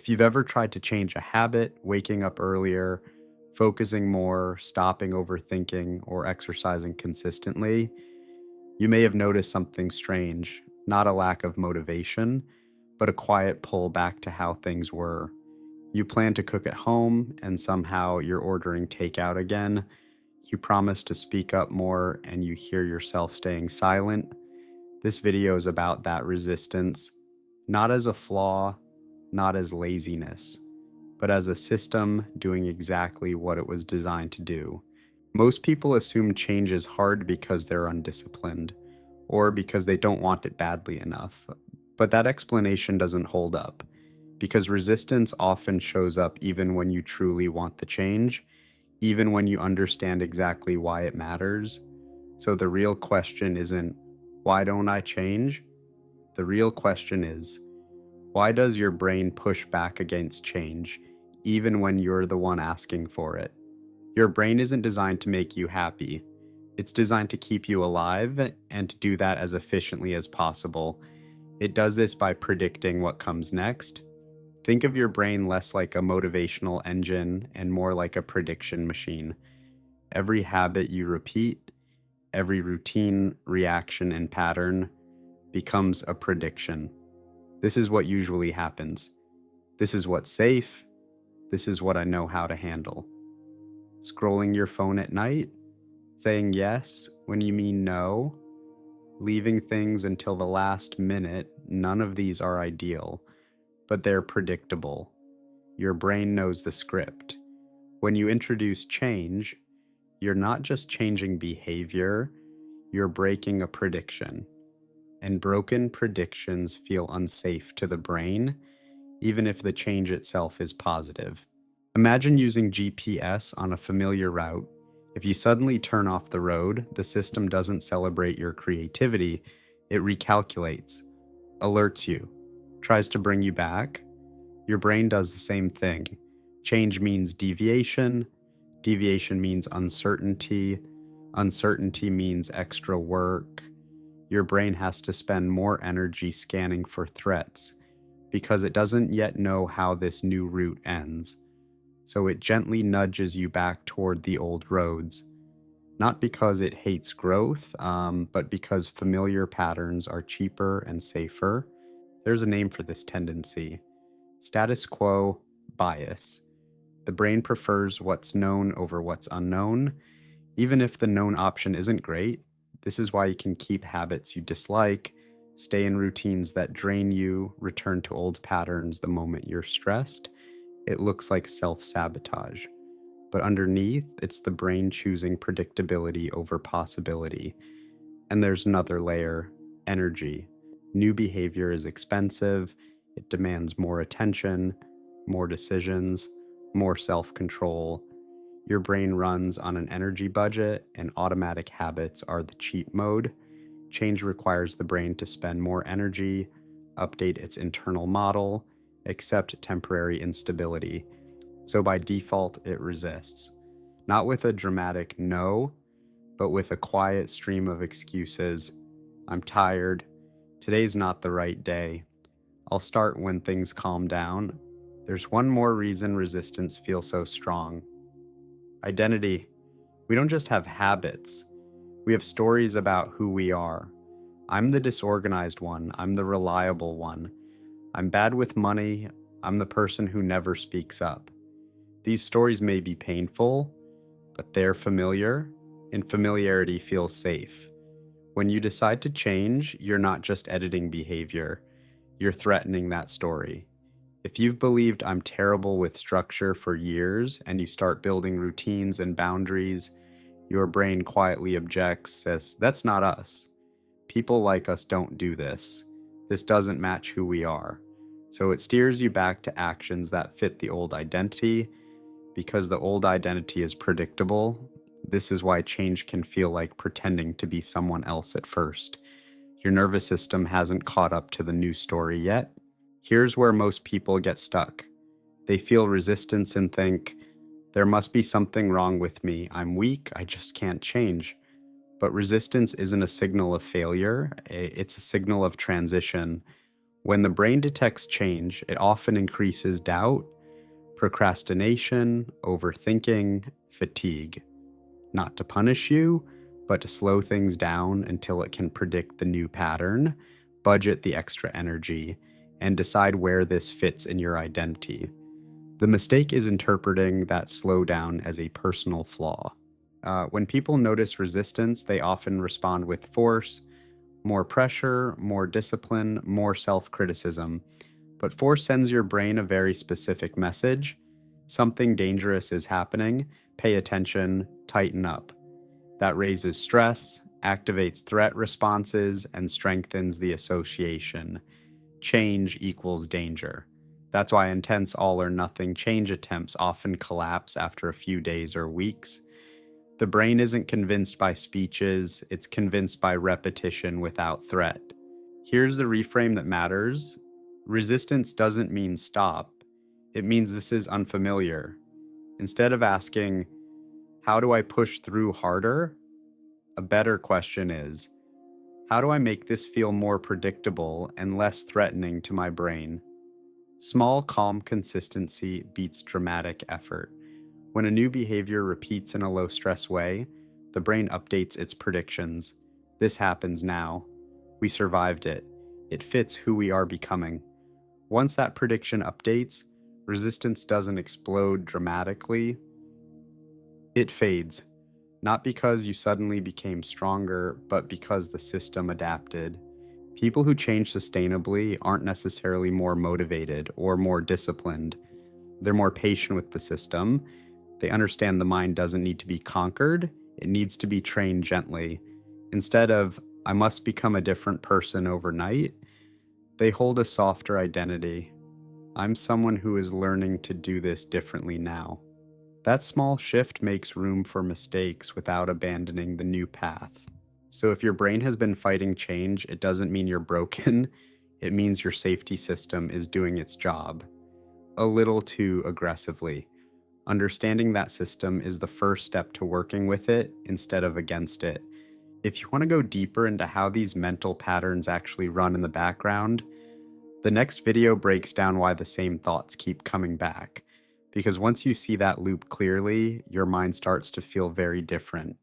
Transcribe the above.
If you've ever tried to change a habit, waking up earlier, focusing more, stopping overthinking, or exercising consistently, you may have noticed something strange, not a lack of motivation, but a quiet pull back to how things were. You plan to cook at home, and somehow you're ordering takeout again. You promise to speak up more, and you hear yourself staying silent. This video is about that resistance, not as a flaw, not as laziness, but as a system doing exactly what it was designed to do. Most people assume change is hard because they're undisciplined or because they don't want it badly enough. But that explanation doesn't hold up because resistance often shows up even when you truly want the change, even when you understand exactly why it matters. So the real question isn't, why don't I change? The real question is, why does your brain push back against change, even when you're the one asking for it? Your brain isn't designed to make you happy. It's designed to keep you alive and to do that as efficiently as possible. It does this by predicting what comes next. Think of your brain less like a motivational engine and more like a prediction machine. Every habit you repeat, every routine, reaction, and pattern becomes a prediction. This is what usually happens. This is what's safe. This is what I know how to handle. Scrolling your phone at night, saying yes when you mean no, leaving things until the last minute, none of these are ideal, but they're predictable. Your brain knows the script. When you introduce change, you're not just changing behavior, you're breaking a prediction. And broken predictions feel unsafe to the brain, even if the change itself is positive. Imagine using GPS on a familiar route. If you suddenly turn off the road, the system doesn't celebrate your creativity, it recalculates, alerts you, tries to bring you back. Your brain does the same thing. Change means deviation, deviation means uncertainty, uncertainty means extra work. Your brain has to spend more energy scanning for threats because it doesn't yet know how this new route ends. So it gently nudges you back toward the old roads, not because it hates growth, but because familiar patterns are cheaper and safer. There's a name for this tendency: status quo bias. The brain prefers what's known over what's unknown, even if the known option isn't great. This is why you can keep habits you dislike, stay in routines that drain you, return to old patterns the moment you're stressed. It looks like self-sabotage. But underneath, it's the brain choosing predictability over possibility. And there's another layer: energy. New behavior is expensive, it demands more attention, more decisions, more self-control. Your brain runs on an energy budget, and automatic habits are the cheap mode. Change requires the brain to spend more energy, update its internal model, accept temporary instability. So by default, it resists. Not with a dramatic no, but with a quiet stream of excuses. I'm tired. Today's not the right day. I'll start when things calm down. There's one more reason resistance feels so strong: identity. We don't just have habits, we have stories about who we are. I'm the disorganized one, I'm the reliable one. I'm bad with money, I'm the person who never speaks up. These stories may be painful, but they're familiar, and familiarity feels safe. When you decide to change, you're not just editing behavior, you're threatening that story. If you've believed I'm terrible with structure for years and you start building routines and boundaries, your brain quietly objects, says, "That's not us. People like us don't do this. This doesn't match who we are." So it steers you back to actions that fit the old identity. Because the old identity is predictable, this is why change can feel like pretending to be someone else at first. Your nervous system hasn't caught up to the new story yet. Here's where most people get stuck. They feel resistance and think, there must be something wrong with me. I'm weak, I just can't change. But resistance isn't a signal of failure, it's a signal of transition. When the brain detects change, it often increases doubt, procrastination, overthinking, fatigue. Not to punish you, but to slow things down until it can predict the new pattern, budget the extra energy, and decide where this fits in your identity. The mistake is interpreting that slowdown as a personal flaw. When people notice resistance, they often respond with force, more pressure, more discipline, more self criticism. But force sends your brain a very specific message. Something dangerous is happening. Pay attention, tighten up. That raises stress, activates threat responses, and strengthens the association. Change equals danger. That's why intense all or nothing change attempts often collapse after a few days or weeks. The brain isn't convinced by speeches, it's convinced by repetition without threat. Here's the reframe that matters. Resistance doesn't mean stop, it means this is unfamiliar. Instead of asking, how do I push through harder? A better question is, how do I make this feel more predictable and less threatening to my brain? Small, calm consistency beats dramatic effort. When a new behavior repeats in a low stress way, the brain updates its predictions. This happens now. We survived it. It fits who we are becoming. Once that prediction updates, resistance doesn't explode dramatically. It fades. Not because you suddenly became stronger, but because the system adapted. People who change sustainably aren't necessarily more motivated or more disciplined. They're more patient with the system. They understand the mind doesn't need to be conquered, it needs to be trained gently. Instead of, I must become a different person overnight, they hold a softer identity. I'm someone who is learning to do this differently now. That small shift makes room for mistakes without abandoning the new path. So if your brain has been fighting change, it doesn't mean you're broken. It means your safety system is doing its job a little too aggressively. Understanding that system is the first step to working with it instead of against it. If you want to go deeper into how these mental patterns actually run in the background, the next video breaks down why the same thoughts keep coming back. Because once you see that loop clearly, your mind starts to feel very different.